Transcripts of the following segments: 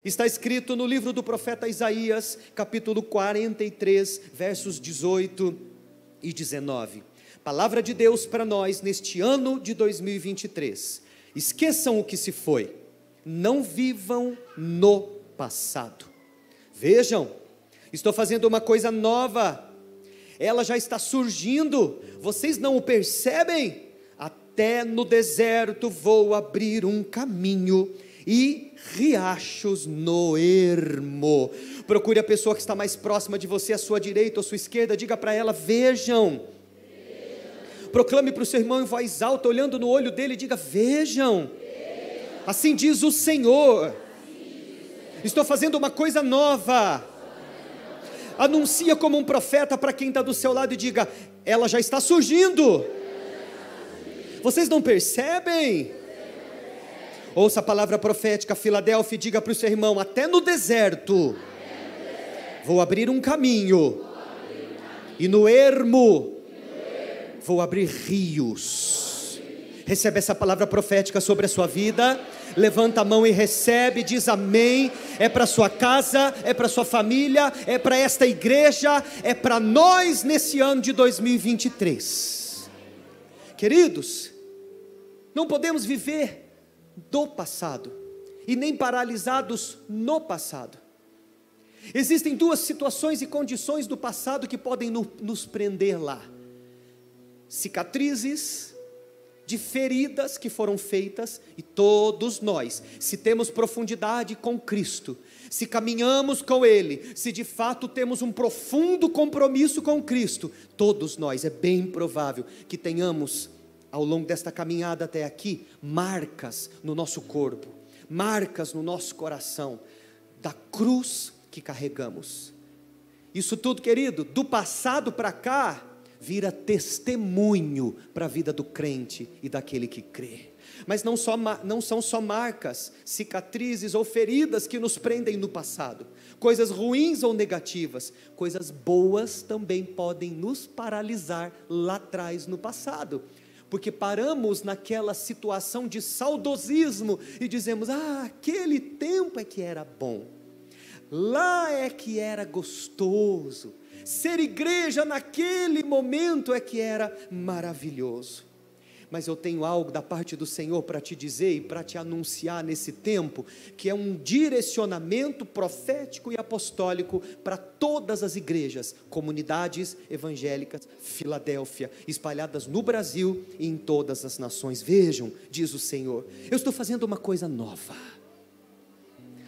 Está escrito no livro do profeta Isaías, capítulo 43, versos 18 e 19. Palavra de Deus para nós neste ano de 2023. Esqueçam o que se foi, não vivam no passado. Vejam, estou fazendo uma coisa nova, ela já está surgindo, vocês não o percebem? Até no deserto vou abrir um caminho e riachos no ermo. Procure a pessoa que está mais próxima de você, à sua direita ou à sua esquerda, diga para ela: vejam. Proclame para o seu irmão em voz alta, olhando no olho dele, diga: vejam. Assim diz o Senhor, estou fazendo uma coisa nova. Anuncia como um profeta para quem está do seu lado e diga: ela já está surgindo. Vocês não percebem? Ouça a palavra profética, Filadélfia, e diga para o seu irmão: até no deserto vou abrir um caminho, e no ermo vou abrir rios. Recebe essa palavra profética sobre a sua vida, levanta a mão e recebe, diz amém. É para sua casa, é para sua família, é para esta igreja, é para nós nesse ano de 2023. Queridos, não podemos viver do passado e nem paralisados no passado. Existem duas situações e condições do passado que podem nos prender lá: cicatrizes de feridas que foram feitas, e todos nós, se temos profundidade com Cristo, se caminhamos com Ele, se de fato temos um profundo compromisso com Cristo, todos nós, é bem provável que tenhamos, ao longo desta caminhada até aqui, marcas no nosso corpo, marcas no nosso coração, da cruz que carregamos. Isso tudo, querido, do passado para cá, vira testemunho para a vida do crente e daquele que crê. Mas não são só marcas, cicatrizes ou feridas que nos prendem no passado. Coisas ruins ou negativas, coisas boas também podem nos paralisar lá atrás no passado. Porque paramos naquela situação de saudosismo e dizemos: aquele tempo é que era bom, lá é que era gostoso, ser igreja naquele momento é que era maravilhoso. Mas eu tenho algo da parte do Senhor para te dizer e para te anunciar nesse tempo, que é um direcionamento profético e apostólico para todas as igrejas, comunidades evangélicas, Filadélfia, espalhadas no Brasil e em todas as nações. Vejam, diz o Senhor, eu estou fazendo uma coisa nova.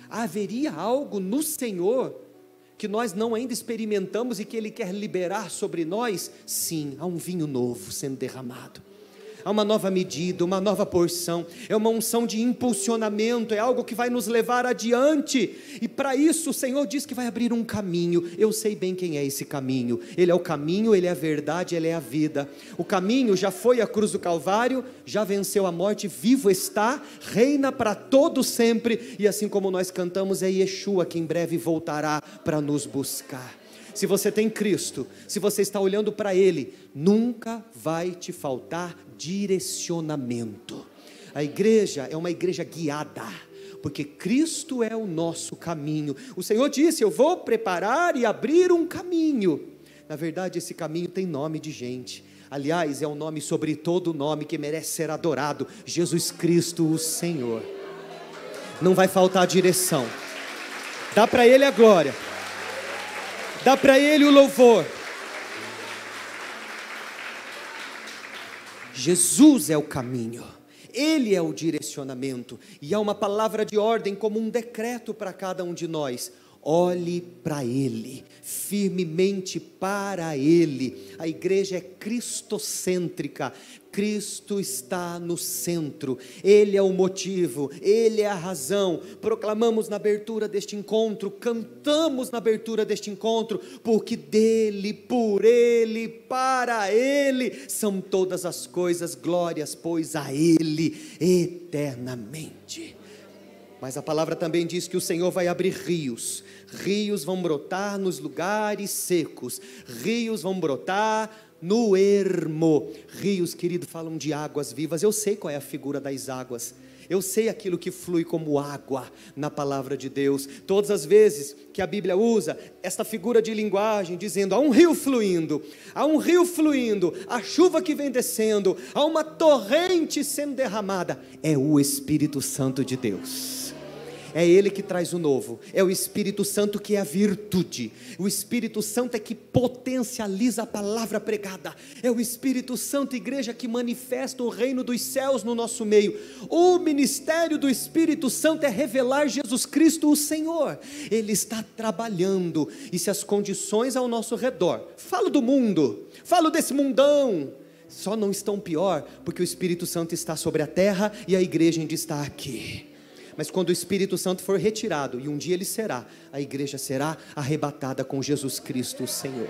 Haveria algo no Senhor que nós não ainda experimentamos e que Ele quer liberar sobre nós? Sim, há um vinho novo sendo derramado. Há uma nova medida, uma nova porção, é uma unção de impulsionamento, é algo que vai nos levar adiante, e para isso o Senhor diz que vai abrir um caminho. Eu sei bem quem é esse caminho, Ele é o caminho, Ele é a verdade, Ele é a vida. O caminho já foi a cruz do Calvário, já venceu a morte, vivo está, reina para todo sempre, e assim como nós cantamos, é Yeshua que em breve voltará para nos buscar. Se você tem Cristo, se você está olhando para Ele, nunca vai te faltar direcionamento. A igreja é uma igreja guiada, porque Cristo é o nosso caminho. O Senhor disse: eu vou preparar e abrir um caminho. Na verdade, esse caminho tem nome de gente. Aliás, é um nome sobre todo nome que merece ser adorado: Jesus Cristo, o Senhor. Não vai faltar direção. Dá para Ele a glória. Dá para Ele o louvor. Jesus é o caminho, Ele é o direcionamento, e há uma palavra de ordem como um decreto para cada um de nós: olhe para Ele, firmemente para Ele. A igreja é cristocêntrica, Cristo está no centro, Ele é o motivo, Ele é a razão. Proclamamos na abertura deste encontro, cantamos na abertura deste encontro, porque dele, por Ele, para Ele, são todas as coisas, glórias, pois a Ele eternamente. Mas a palavra também diz que o Senhor vai abrir rios, rios vão brotar nos lugares secos, rios vão brotar no ermo. Rios, querido, falam de águas vivas. Eu sei qual é a figura das águas, Eu sei aquilo que flui como água na palavra de Deus. Todas as vezes que a Bíblia usa esta figura de linguagem, dizendo: há um rio fluindo, a chuva que vem descendo, há uma torrente sendo derramada, é o Espírito Santo de Deus. É Ele que traz o novo, é o Espírito Santo que é a virtude, o Espírito Santo é que potencializa a palavra pregada, é o Espírito Santo, igreja, que manifesta o reino dos céus no nosso meio. O ministério do Espírito Santo é revelar Jesus Cristo o Senhor. Ele está trabalhando, e se as condições ao nosso redor, falo do mundo, falo desse mundão, só não estão pior, porque o Espírito Santo está sobre a terra, e a igreja ainda está aqui. Mas quando o Espírito Santo for retirado, e um dia ele será, a igreja será arrebatada com Jesus Cristo o Senhor.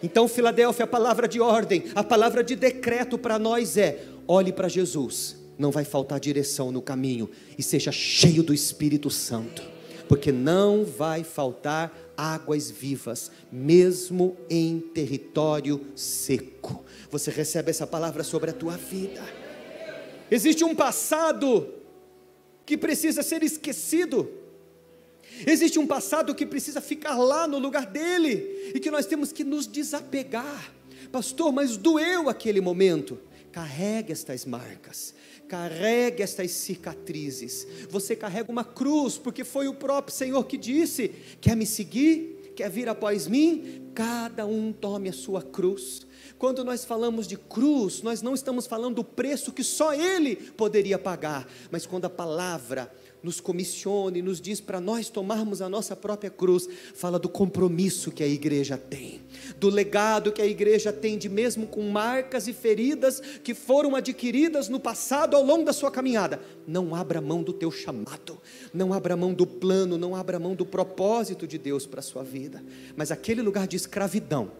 Então, Filadélfia, a palavra de ordem, a palavra de decreto para nós é: olhe para Jesus, não vai faltar direção no caminho, e seja cheio do Espírito Santo, porque não vai faltar águas vivas, mesmo em território seco. Você recebe essa palavra sobre a tua vida. Existe um passado que precisa ser esquecido, existe um passado que precisa ficar lá no lugar dele, e que nós temos que nos desapegar. Pastor, mas doeu aquele momento. Carregue estas marcas, carregue estas cicatrizes. Você carrega uma cruz, porque foi o próprio Senhor que disse: quer me seguir? Quer vir após mim? Cada um tome a sua cruz. Quando nós falamos de cruz, nós não estamos falando do preço que só Ele poderia pagar, mas quando a palavra nos comissiona e nos diz para nós tomarmos a nossa própria cruz, fala do compromisso que a igreja tem, do legado que a igreja tem, de mesmo com marcas e feridas que foram adquiridas no passado ao longo da sua caminhada, não abra mão do teu chamado, não abra mão do plano, não abra mão do propósito de Deus para a sua vida. Mas aquele lugar de escravidão,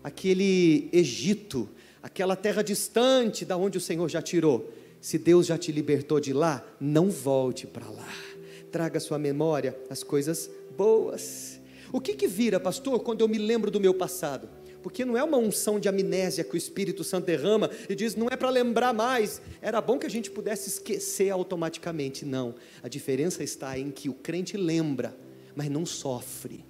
aquele Egito, aquela terra distante da onde o Senhor já tirou, se Deus já te libertou de lá, não volte para lá. Traga à sua memória as coisas boas. O que vira, pastor, quando eu me lembro do meu passado? Porque não é uma unção de amnésia que o Espírito Santo derrama e diz: não é para lembrar mais, era bom que a gente pudesse esquecer automaticamente. Não, a diferença está em que o crente lembra, mas não sofre.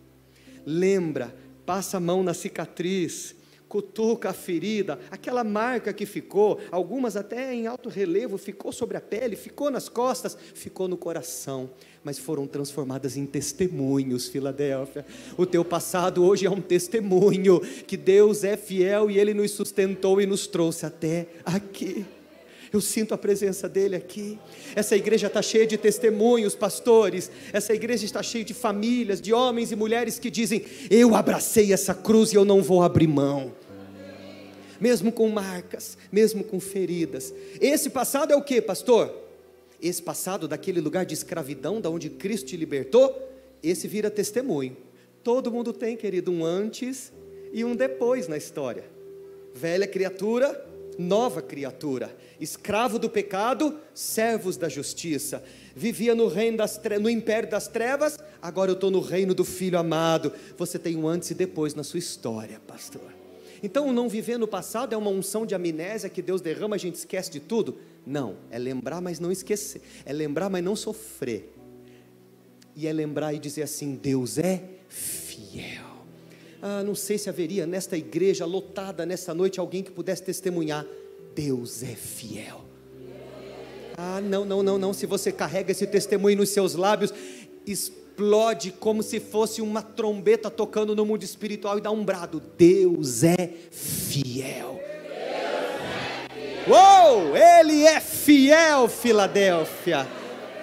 Lembra, passa a mão na cicatriz, cutuca a ferida, aquela marca que ficou, algumas até em alto relevo, ficou sobre a pele, ficou nas costas, ficou no coração, mas foram transformadas em testemunhos. Filadélfia, o teu passado hoje é um testemunho, que Deus é fiel e Ele nos sustentou e nos trouxe até aqui. Eu sinto a presença dEle aqui. Essa igreja está cheia de testemunhos, pastores. Essa igreja está cheia de famílias, de homens e mulheres que dizem: eu abracei essa cruz e eu não vou abrir mão. Mesmo com marcas, mesmo com feridas. Esse passado é o que, pastor? Esse passado daquele lugar de escravidão, da onde Cristo te libertou, esse vira testemunho. Todo mundo tem, querido, um antes e um depois na história. Velha criatura, nova criatura, escravo do pecado, servos da justiça. Vivia no reino no império das trevas, agora eu estou no reino do Filho amado. Você tem um antes e depois na sua história, pastor. Então, não viver no passado é uma unção de amnésia que Deus derrama, a gente esquece de tudo? Não, é lembrar, mas não esquecer, é lembrar, mas não sofrer, e é lembrar e dizer assim: Deus é fiel. Não sei se haveria nesta igreja lotada nessa noite alguém que pudesse testemunhar: Deus é fiel. Não, se você carrega esse testemunho nos seus lábios, explode como se fosse uma trombeta tocando no mundo espiritual e dá um brado: Deus é fiel. Uou, Ele é fiel, Filadélfia.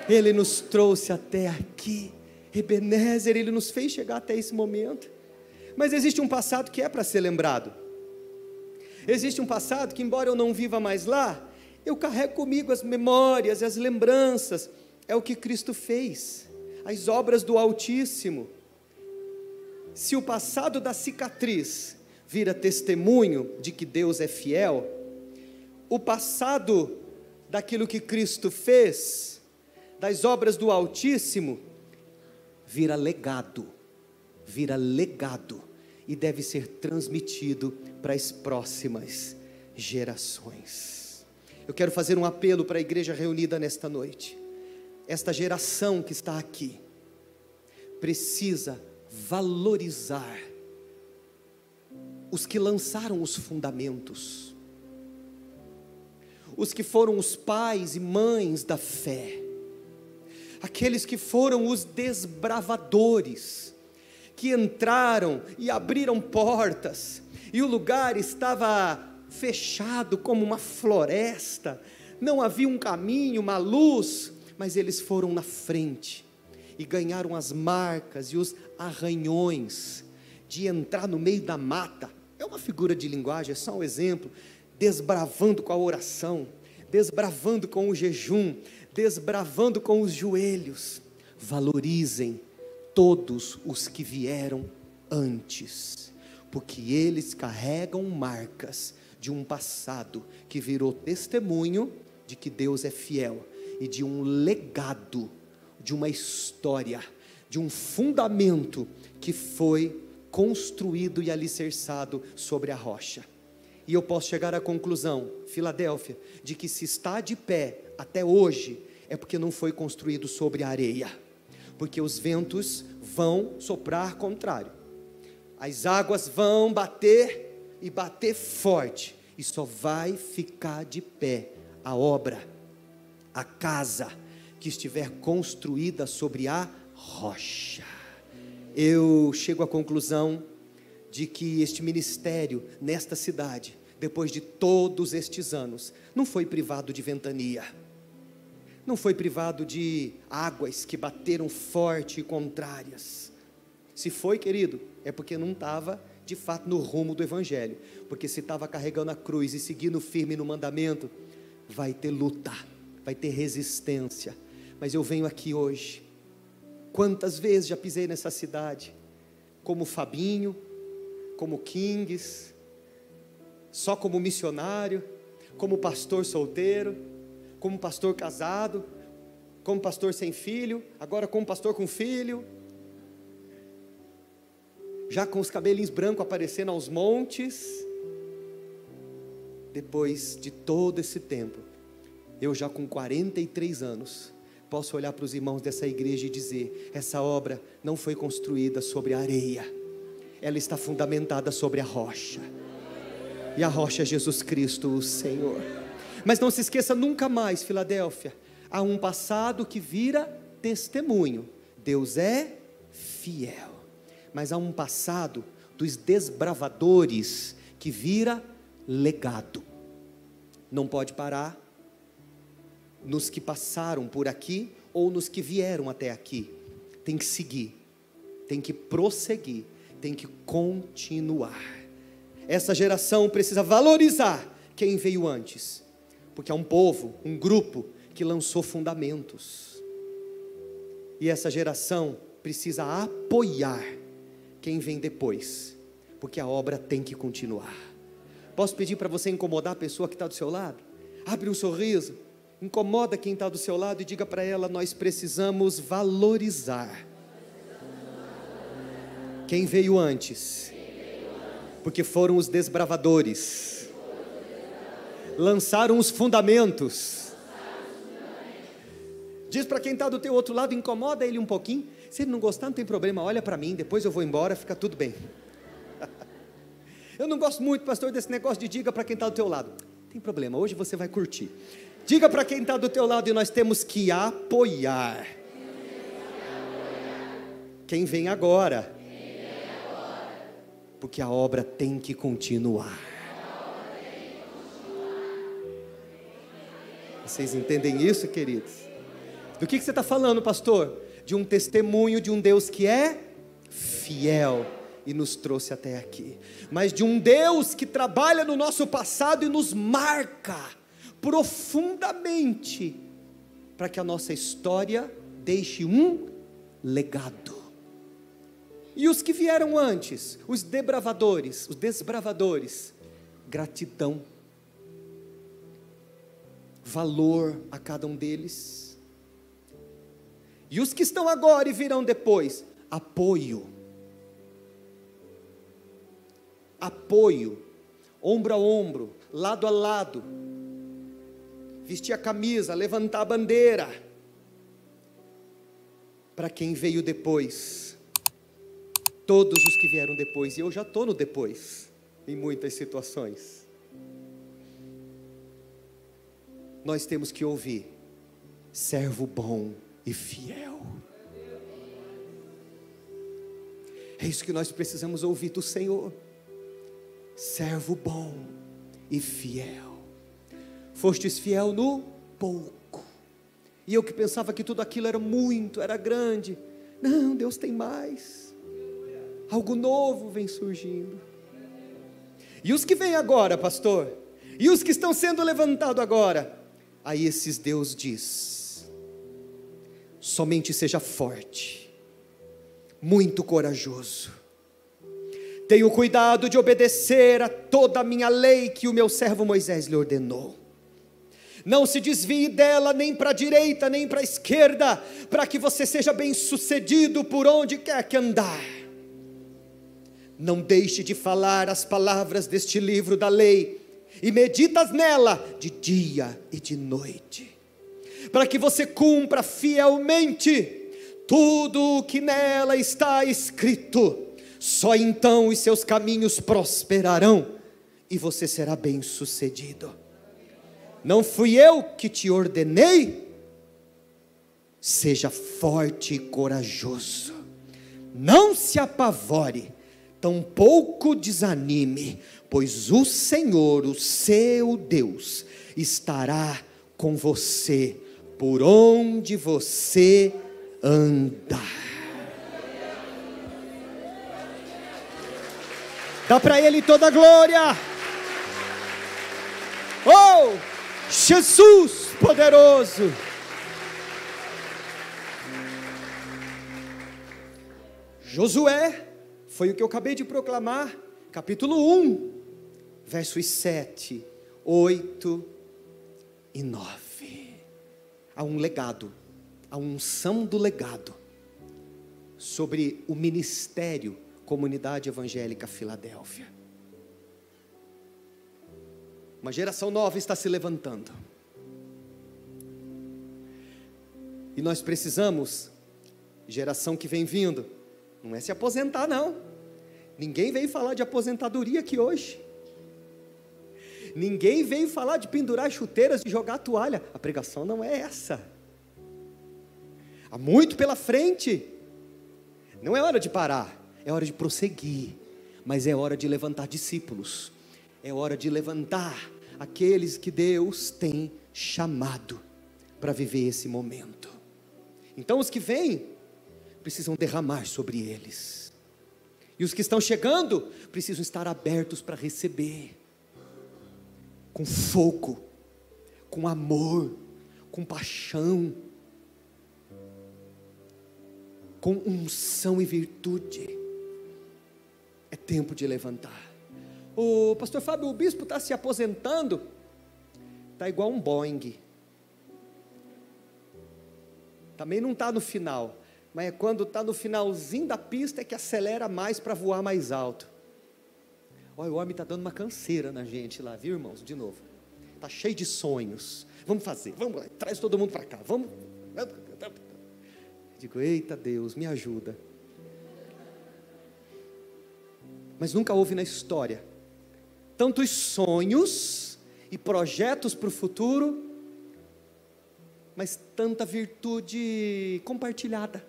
Ele nos trouxe até aqui, Ebenezer, Ele nos fez chegar até esse momento. Mas existe um passado que é para ser lembrado. Existe um passado que, embora eu não viva mais lá, eu carrego comigo as memórias, as lembranças. É o que Cristo fez, as obras do Altíssimo. Se o passado da cicatriz vira testemunho de que Deus é fiel, o passado daquilo que Cristo fez, das obras do Altíssimo, vira legado, e deve ser transmitido para as próximas gerações. Eu quero fazer um apelo para a igreja reunida nesta noite. Esta geração que está aqui precisa valorizar os que lançaram os fundamentos, os que foram os pais e mães da fé, aqueles que foram os desbravadores, que entraram e abriram portas, e o lugar estava fechado como uma floresta, não havia um caminho, uma luz, mas eles foram na frente, e ganharam as marcas e os arranhões, de entrar no meio da mata. É uma figura de linguagem, é só um exemplo, desbravando com a oração, desbravando com o jejum, desbravando com os joelhos. Valorizem todos os que vieram antes, porque eles carregam marcas de um passado que virou testemunho de que Deus é fiel, e de um legado, de uma história, de um fundamento que foi construído e alicerçado sobre a rocha. E eu posso chegar à conclusão, Filadélfia, de que se está de pé até hoje, é porque não foi construído sobre a areia, porque os ventos vão soprar contrário, as águas vão bater e bater forte, e só vai ficar de pé a obra, a casa que estiver construída sobre a rocha. Eu chego à conclusão de que este ministério nesta cidade, depois de todos estes anos, não foi privado de ventania, não foi privado de águas que bateram forte e contrárias. Se foi, querido, é porque não estava de fato no rumo do evangelho, porque se estava carregando a cruz e seguindo firme no mandamento, vai ter luta, vai ter resistência. Mas eu venho aqui hoje, quantas vezes já pisei nessa cidade, como Fabinho, como Kings, só como missionário, como pastor solteiro, como pastor casado, como pastor sem filho, agora como pastor com filho, já com os cabelinhos brancos aparecendo aos montes. Depois de todo esse tempo, eu já com 43 anos, posso olhar para os irmãos dessa igreja e dizer: essa obra não foi construída sobre a areia, ela está fundamentada sobre a rocha, e a rocha é Jesus Cristo, o Senhor. Mas não se esqueça nunca mais, Filadélfia, há um passado que vira testemunho, Deus é fiel, mas há um passado dos desbravadores que vira legado. Não pode parar nos que passaram por aqui ou nos que vieram até aqui, tem que seguir, tem que prosseguir, tem que continuar. Essa geração precisa valorizar quem veio antes, porque é um povo, um grupo que lançou fundamentos, e essa geração precisa apoiar quem vem depois, porque a obra tem que continuar. Posso pedir para você incomodar a pessoa que está do seu lado? Abre um sorriso, incomoda quem está do seu lado e diga para ela: nós precisamos valorizar quem veio antes, porque foram os desbravadores, lançaram os fundamentos. Diz para quem está do teu outro lado, incomoda ele um pouquinho. Se ele não gostar, não tem problema, olha para mim, depois eu vou embora, fica tudo bem. Eu não gosto muito, pastor, desse negócio de diga para quem está do teu lado. Tem problema, hoje você vai curtir. Diga para quem está do teu lado, e nós temos que apoiar quem vem agora, porque a obra tem que continuar. Vocês entendem isso, queridos? Do que você está falando, pastor? De um testemunho de um Deus que é fiel e nos trouxe até aqui, mas de um Deus que trabalha no nosso passado e nos marca profundamente, para que a nossa história deixe um legado. E os que vieram antes, os desbravadores, gratidão, valor a cada um deles. E os que estão agora e virão depois, apoio, ombro a ombro, lado a lado, vestir a camisa, levantar a bandeira. Para quem veio depois, todos os que vieram depois, e eu já estou no depois, em muitas situações, nós temos que ouvir: servo bom e fiel. É isso que nós precisamos ouvir do Senhor: servo bom e fiel. Fostes fiel no pouco. E eu que pensava que tudo aquilo era muito, era grande. Não, Deus tem mais. Algo novo vem surgindo. E os que vêm agora, pastor? E os que estão sendo levantados agora? Aí esses Deus diz: somente seja forte, muito corajoso. Tenha o cuidado de obedecer a toda a minha lei que o meu servo Moisés lhe ordenou. Não se desvie dela nem para a direita, nem para a esquerda, para que você seja bem sucedido por onde quer que andar. Não deixe de falar as palavras deste livro da lei, e meditas nela de dia e de noite, para que você cumpra fielmente tudo o que nela está escrito. Só então os seus caminhos prosperarão, e você será bem sucedido. Não fui eu que te ordenei? Seja forte e corajoso, não se apavore, tampouco desanime, pois o Senhor, o seu Deus, estará com você por onde você andar. Dá para Ele toda a glória. Oh, Jesus poderoso. Josué, foi o que eu acabei de proclamar, capítulo 1, versos 7, 8 e 9. Há um legado, a unção do legado, sobre o ministério Comunidade Evangélica Filadélfia. Uma geração nova está se levantando. E nós precisamos, geração que vem vindo, não é se aposentar não. Ninguém veio falar de aposentadoria aqui hoje. Ninguém veio falar de pendurar chuteiras e jogar toalha. A pregação não é essa. Há muito pela frente. Não é hora de parar, é hora de prosseguir. Mas é hora de levantar discípulos. É hora de levantar aqueles que Deus tem chamado para viver esse momento. Então os que vêm precisam derramar sobre eles, e os que estão chegando precisam estar abertos para receber, com fogo, com amor, com paixão, com unção e virtude. É tempo de levantar. O pastor Fábio, o bispo está se aposentando. Está igual um Boeing. Também não está no final, mas é quando está no finalzinho da pista é que acelera mais para voar mais alto. Olha, o homem está dando uma canseira na gente lá, viu, irmãos? De novo, está cheio de sonhos. Vamos fazer, vamos lá, traz todo mundo para cá, vamos. Digo, eita Deus, me ajuda. Mas nunca houve na história tantos sonhos e projetos para o futuro, mas tanta virtude compartilhada.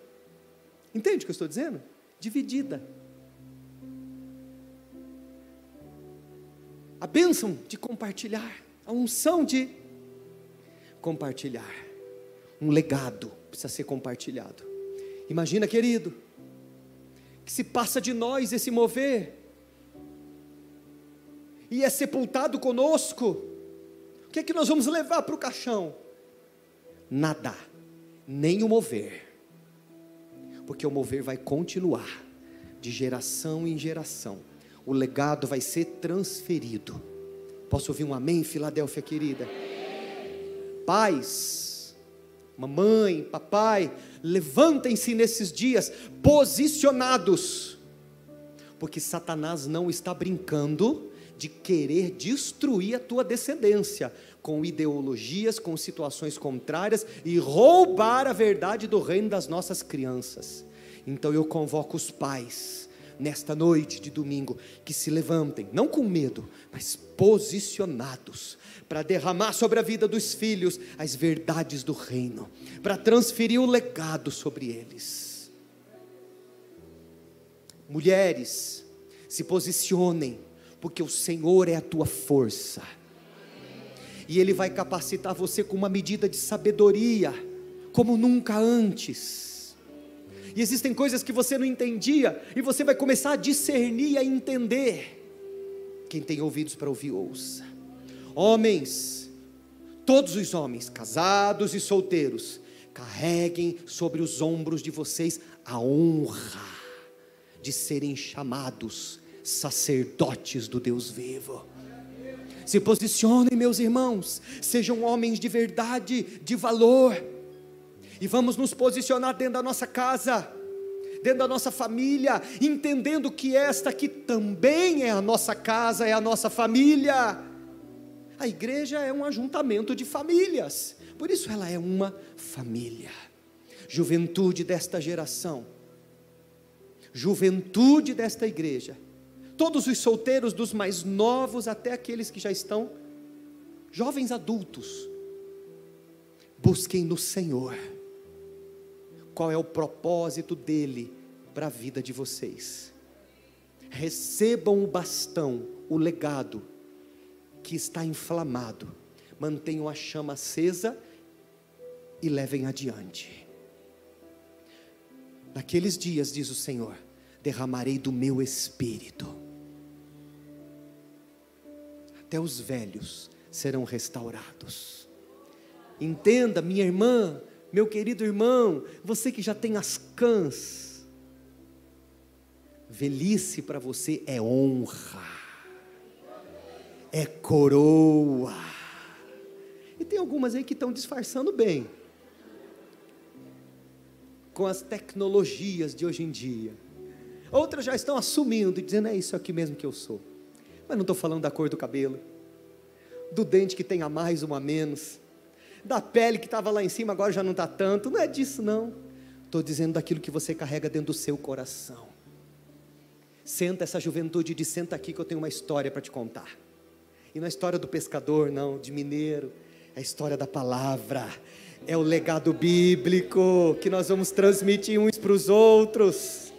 Entende o que eu estou dizendo? Dividida. A bênção de compartilhar, a unção de compartilhar. Um legado precisa ser compartilhado. Imagina, querido, que se passa de nós esse mover e é sepultado conosco, o que é que nós vamos levar para o caixão? Nada, nem o mover, porque o mover vai continuar de geração em geração. O legado vai ser transferido. Posso ouvir um amém, Filadélfia querida? Pais, mamãe, papai, levantem-se nesses dias posicionados, porque Satanás não está brincando de querer destruir a tua descendência, com ideologias, com situações contrárias e roubar a verdade do reino das nossas crianças. Então eu convoco os pais, nesta noite de domingo, que se levantem, não com medo, mas posicionados, para derramar sobre a vida dos filhos as verdades do reino, para transferir o legado sobre eles. Mulheres, se posicionem, porque o Senhor é a tua força, e Ele vai capacitar você com uma medida de sabedoria, como nunca antes. E existem coisas que você não entendia, e você vai começar a discernir e a entender. Quem tem ouvidos para ouvir, ouça. Homens, todos os homens, casados e solteiros, carreguem sobre os ombros de vocês a honra de serem chamados sacerdotes do Deus vivo. Se posicionem, meus irmãos, sejam homens de verdade, de valor, e vamos nos posicionar dentro da nossa casa, dentro da nossa família, entendendo que esta aqui também é a nossa casa, é a nossa família. A igreja é um ajuntamento de famílias, por isso ela é uma família. Juventude desta geração, juventude desta igreja, todos os solteiros, dos mais novos até aqueles que já estão jovens adultos, busquem no Senhor qual é o propósito dele para a vida de vocês. Recebam o bastão, o legado que está inflamado, mantenham a chama acesa e levem adiante. Naqueles dias, diz o Senhor, derramarei do meu espírito, até os velhos serão restaurados. Entenda, minha irmã, meu querido irmão, você que já tem as cãs, velhice para você é honra, é coroa. E tem algumas aí que estão disfarçando bem, com as tecnologias de hoje em dia. Outras já estão assumindo e dizendo, é isso aqui mesmo que eu sou. Mas não estou falando da cor do cabelo, do dente que tem a mais ou a menos, da pele que estava lá em cima, agora já não está tanto, não é disso não. Estou dizendo daquilo que você carrega dentro do seu coração. Senta essa juventude e diz, senta aqui que eu tenho uma história para te contar. E não é a história do pescador não, de mineiro, é a história da palavra, é o legado bíblico, que nós vamos transmitir uns para os outros,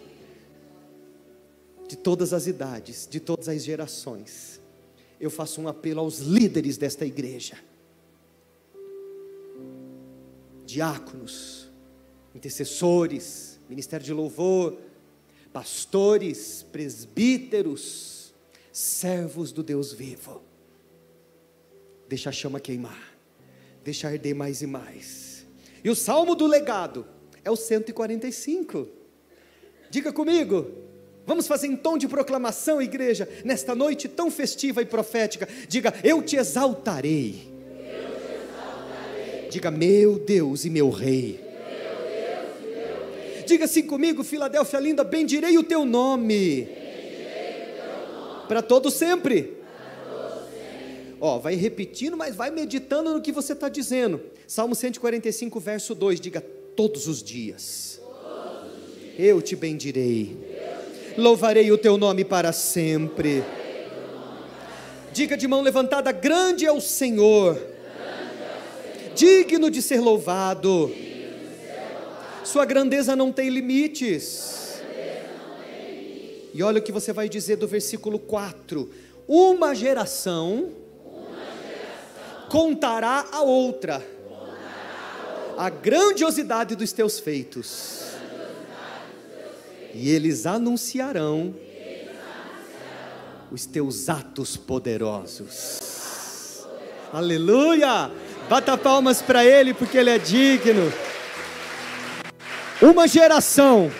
de todas as idades, de todas as gerações. Eu faço um apelo aos líderes desta igreja, diáconos, intercessores, ministério de louvor, pastores, presbíteros, servos do Deus vivo. Deixa a chama queimar, deixa arder mais e mais. E o salmo do legado é o 145. Diga comigo, vamos fazer em tom de proclamação, igreja, nesta noite tão festiva e profética. Diga, eu te exaltarei. Diga, meu Deus e meu Rei. Diga assim comigo, Filadélfia linda, bendirei o teu nome, para todo sempre. Ó, vai repetindo, mas vai meditando no que você está dizendo. Salmo 145, verso 2, diga, todos os dias eu te bendirei, louvarei o teu nome para sempre. Diga de mão levantada, grande é o Senhor, digno de ser louvado, sua grandeza não tem limites. E olha o que você vai dizer do versículo 4, uma geração contará a outra a grandiosidade dos teus feitos, e eles anunciarão os teus atos poderosos. Aleluia! Bata palmas para Ele, porque Ele é digno. Uma geração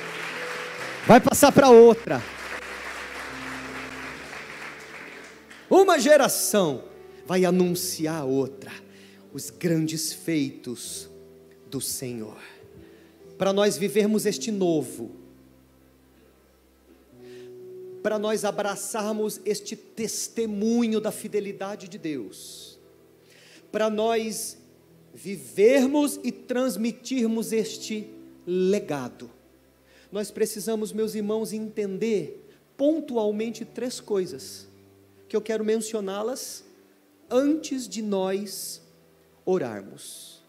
vai passar para outra. Uma geração vai anunciar a outra os grandes feitos do Senhor. Para nós vivermos este novo, para nós abraçarmos este testemunho da fidelidade de Deus, para nós vivermos e transmitirmos este legado, nós precisamos, meus irmãos, entender pontualmente 3 coisas, que eu quero mencioná-las antes de nós orarmos.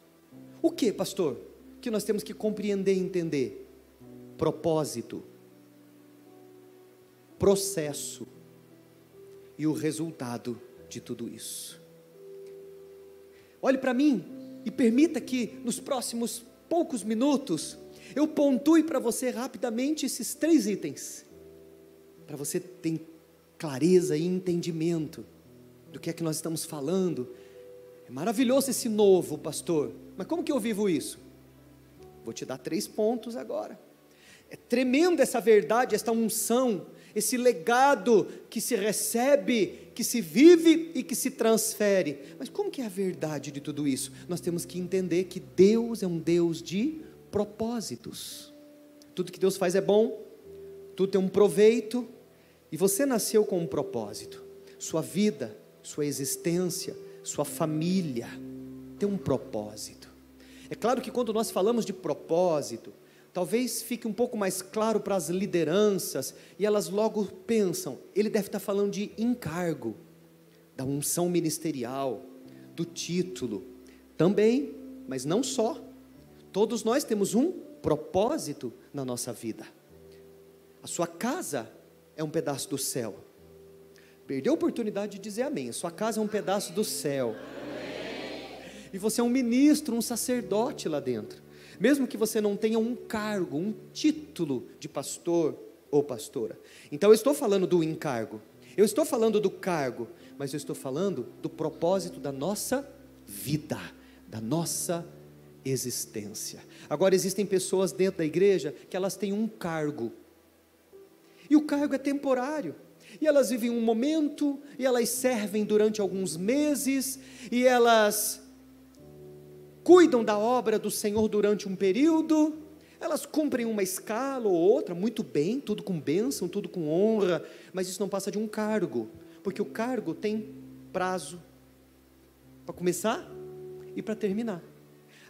O que, pastor, que nós temos que compreender e entender? Propósito, processo e o resultado de tudo isso. Olhe para mim e permita que nos próximos poucos minutos eu pontue para você rapidamente esses 3 itens, para você ter clareza e entendimento do que é que nós estamos falando. É maravilhoso esse novo, pastor, mas como que eu vivo isso? Vou te dar 3 pontos agora. É tremendo essa verdade, esta unção, esse legado que se recebe, que se vive e que se transfere. Mas como que é a verdade de tudo isso? Nós temos que entender que Deus é um Deus de propósitos. Tudo que Deus faz é bom, tudo tem um proveito, e você nasceu com um propósito. Sua vida, sua existência, sua família tem um propósito. É claro que quando nós falamos de propósito, talvez fique um pouco mais claro para as lideranças, e elas logo pensam, ele deve estar falando de encargo, da unção ministerial, do título, também, mas não só. Todos nós temos um propósito na nossa vida. A sua casa é um pedaço do céu. Perdeu a oportunidade de dizer amém. A sua casa é um pedaço do céu. E você é um ministro, um sacerdote lá dentro. Mesmo que você não tenha um cargo, um título de pastor ou pastora. Então eu estou falando do encargo, eu estou falando do cargo, mas eu estou falando do propósito da nossa vida, da nossa existência. Agora existem pessoas dentro da igreja que elas têm um cargo, e o cargo é temporário, e elas vivem um momento, e elas servem durante alguns meses, e elas cuidam da obra do Senhor durante um período, elas cumprem uma escala ou outra, muito bem, tudo com bênção, tudo com honra, mas isso não passa de um cargo, porque o cargo tem prazo, para começar e para terminar.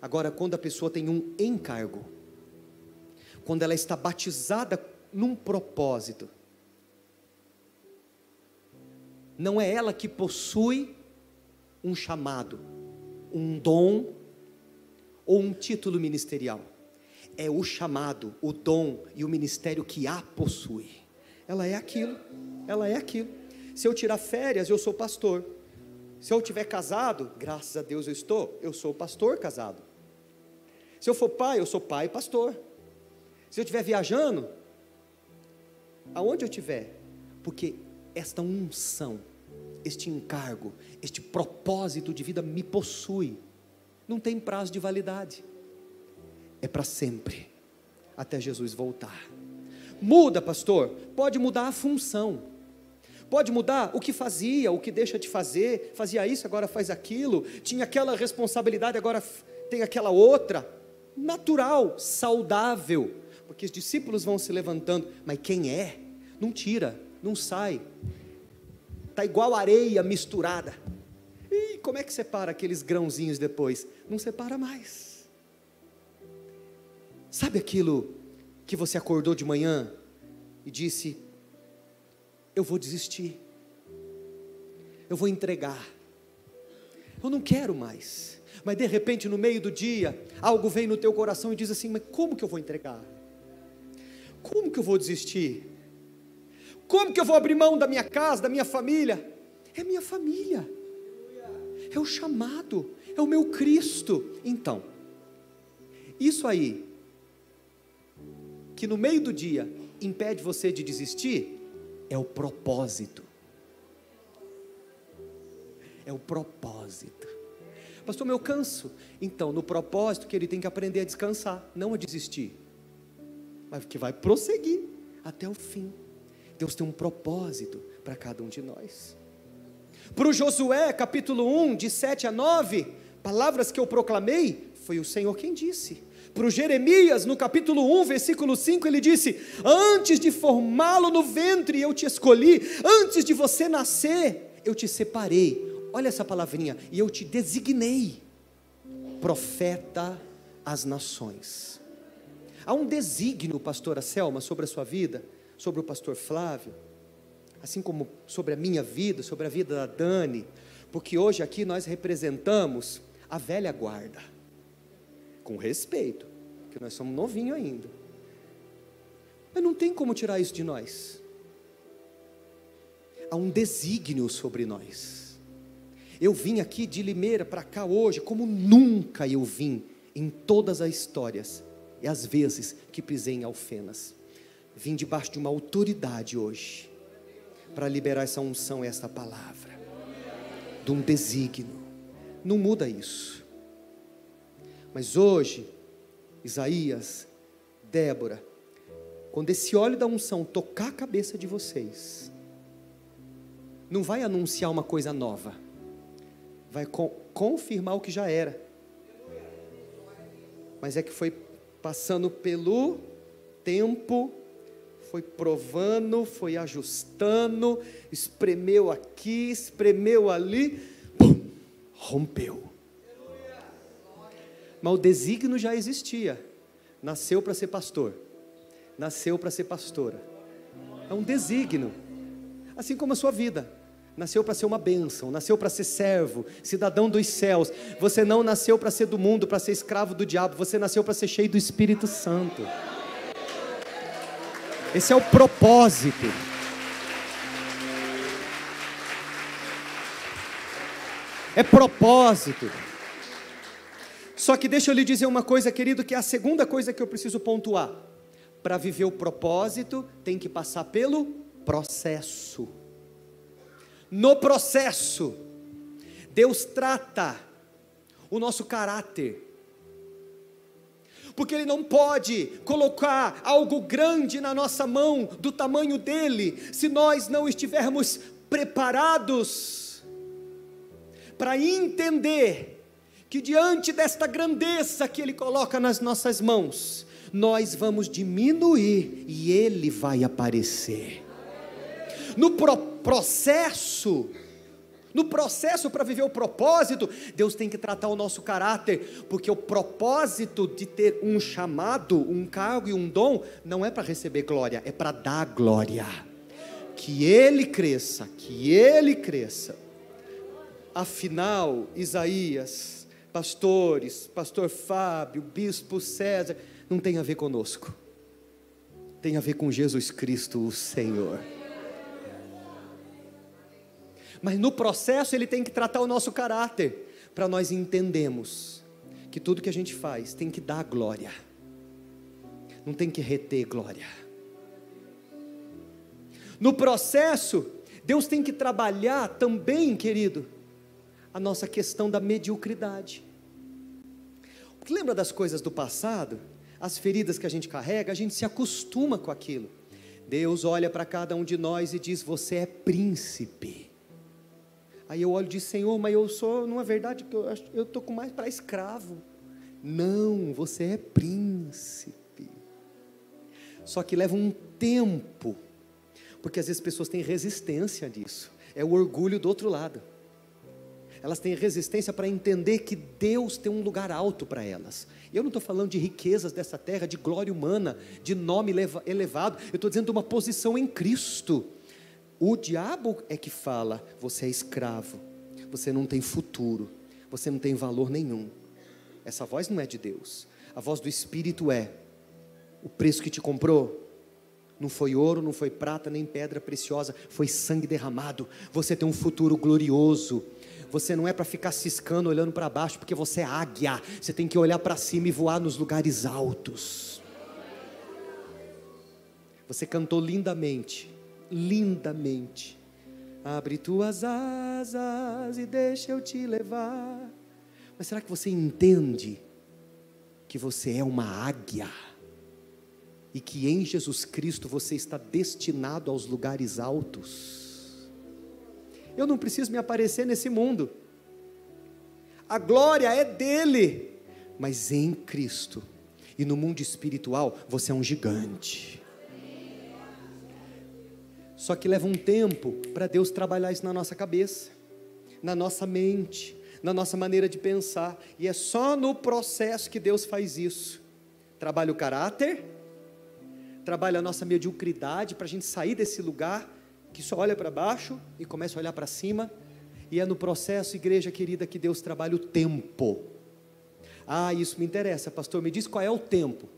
Agora, quando a pessoa tem um encargo, quando ela está batizada num propósito, não é ela que possui um chamado, um dom, ou um título ministerial, é o chamado, o dom e o ministério que a possui. Ela é aquilo, ela é aquilo. Se eu tirar férias, eu sou pastor. Se eu estiver casado, graças a Deus eu sou pastor casado. Se eu for pai, eu sou pai e pastor. Se eu estiver viajando, aonde eu estiver, porque esta unção, este encargo, este propósito de vida me possui, não tem prazo de validade, é para sempre, até Jesus voltar. Muda, pastor, pode mudar a função, pode mudar o que fazia, o que deixa de fazer, fazia isso, agora faz aquilo, tinha aquela responsabilidade, agora tem aquela outra, natural, saudável, porque os discípulos vão se levantando, mas quem é? Não tira, não sai, está igual areia misturada. E como é que separa aqueles grãozinhos depois? Não separa mais. Sabe aquilo que você acordou de manhã e disse, eu vou desistir, eu vou entregar, eu não quero mais, mas de repente no meio do dia, algo vem no teu coração e diz assim, mas como que eu vou entregar? Como que eu vou desistir? Como que eu vou abrir mão da minha casa, da minha família? É minha família, é o chamado, é o meu Cristo. Então, isso aí, que no meio do dia impede você de desistir, é o propósito. É o propósito. Pastor, eu canso. Então, no propósito que ele tem que aprender a descansar, não a desistir, mas que vai prosseguir até o fim. Deus tem um propósito para cada um de nós. Para o Josué, capítulo 1, de 7 a 9, palavras que eu proclamei, foi o Senhor quem disse. Para o Jeremias, no capítulo 1, versículo 5, ele disse, antes de formá-lo no ventre, eu te escolhi, antes de você nascer, eu te separei, Olha essa palavrinha, e eu te designei profeta às nações. Há um desígnio, pastora Selma, sobre a sua vida, sobre o pastor Flávio, assim como sobre a minha vida, sobre a vida da Dani, porque hoje aqui nós representamos a velha guarda, com respeito, porque nós somos novinhos ainda, mas não tem como tirar isso de nós. Há um desígnio sobre nós. Eu vim aqui de Limeira para cá hoje, como nunca eu vim em todas as histórias e as vezes que pisei em Alfenas. Vim debaixo de uma autoridade hoje, para liberar essa unção, esta palavra, de um desígnio. Não muda isso. Mas hoje, Isaías, Débora, quando esse óleo da unção tocar a cabeça de vocês, não vai anunciar uma coisa nova, vai confirmar o que já era, mas é que foi passando pelo tempo, foi provando, foi ajustando, espremeu aqui, espremeu ali, pum, rompeu. Mas o desígnio já existia, nasceu para ser pastor, nasceu para ser pastora, é um desígnio, assim como a sua vida, nasceu para ser uma bênção, nasceu para ser servo, cidadão dos céus. Você não nasceu para ser do mundo, para ser escravo do diabo, você nasceu para ser cheio do Espírito Santo. Esse é o propósito. É propósito. Só que deixa eu lhe dizer uma coisa, querido, que é a segunda coisa que eu preciso pontuar. Para viver o propósito, tem que passar pelo processo. No processo, Deus trata o nosso caráter, porque Ele não pode colocar algo grande na nossa mão, do tamanho dEle, se nós não estivermos preparados para entender que diante desta grandeza que Ele coloca nas nossas mãos, nós vamos diminuir e Ele vai aparecer. No processo para viver o propósito, Deus tem que tratar o nosso caráter, porque o propósito de ter um chamado, um cargo e um dom, não é para receber glória, é para dar glória, que Ele cresça, afinal, Isaías, pastores, pastor Fábio, bispo César, não tem a ver conosco, tem a ver com Jesus Cristo, o Senhor. Mas no processo Ele tem que tratar o nosso caráter, para nós entendermos que tudo que a gente faz tem que dar glória, não tem que reter glória. No processo, Deus tem que trabalhar também, querido, a nossa questão da mediocridade. Porque lembra das coisas do passado, as feridas que a gente carrega, a gente se acostuma com aquilo. Deus olha para cada um de nós e diz: você é príncipe. Aí eu olho e digo: Senhor, mas eu sou, não é verdade que eu estou com mais para escravo. Não, você é príncipe. Só que leva um tempo, porque às vezes as pessoas têm resistência disso, é o orgulho do outro lado. Elas têm resistência para entender que Deus tem um lugar alto para elas. Eu não estou falando de riquezas dessa terra, de glória humana, de nome elevado, eu estou dizendo de uma posição em Cristo. O diabo é que fala: você é escravo, você não tem futuro, você não tem valor nenhum. Essa voz não é de Deus. A voz do Espírito é: o preço que te comprou não foi ouro, não foi prata, nem pedra preciosa, foi sangue derramado. Você tem um futuro glorioso. Você não é para ficar ciscando, olhando para baixo, porque você é águia. Você tem que olhar para cima e voar nos lugares altos. Você cantou lindamente, lindamente. Abre tuas asas e deixa eu te levar. Mas será que você entende que você é uma águia? E que em Jesus Cristo você está destinado aos lugares altos? Eu não preciso me aparecer nesse mundo. A glória é dele. Mas em Cristo e no mundo espiritual, você é um gigante. Só que leva um tempo para Deus trabalhar isso na nossa cabeça. na nossa mente, na nossa maneira de pensar, e é só no processo que Deus faz isso. Trabalha o caráter, trabalha a nossa mediocridade, para a gente sair desse lugar, que só olha para baixo, e começa a olhar para cima, e é no processo, igreja querida, que Deus trabalha o tempo. Ah, isso me interessa, pastor, me diz qual é o tempo.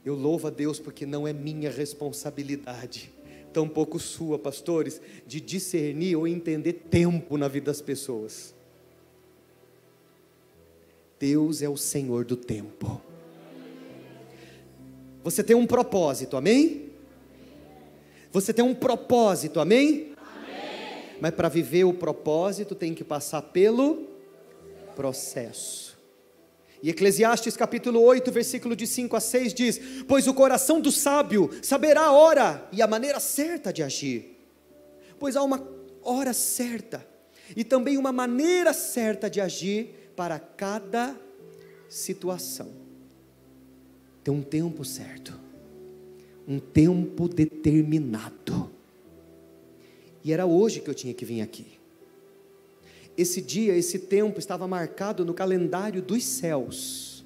Eu louvo a Deus, porque não é minha responsabilidade, tampouco sua, pastores, de discernir ou entender tempo na vida das pessoas. Deus é o Senhor do tempo. Você tem um propósito, amém? Você tem um propósito, amém? Amém. Mas para viver o propósito tem que passar pelo processo. E Eclesiastes capítulo 8, versículo de 5 a 6 diz: pois o coração do sábio saberá a hora e a maneira certa de agir. Pois há uma hora certa e também uma maneira certa de agir para cada situação. Tem um tempo certo, um tempo determinado, e era hoje que eu tinha que vir aqui. Esse dia, esse tempo estava marcado no calendário dos céus.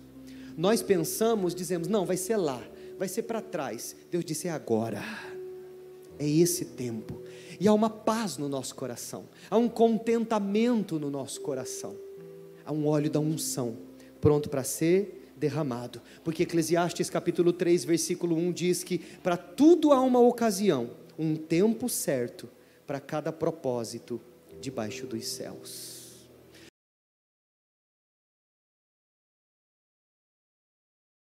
Nós pensamos, dizemos, não, vai ser lá, vai ser para trás. Deus disse, é agora, é esse tempo, e há uma paz no nosso coração, há um contentamento no nosso coração, há um óleo da unção, pronto para ser derramado, porque Eclesiastes capítulo 3, versículo 1 diz que para tudo há uma ocasião, um tempo certo, para cada propósito debaixo dos céus.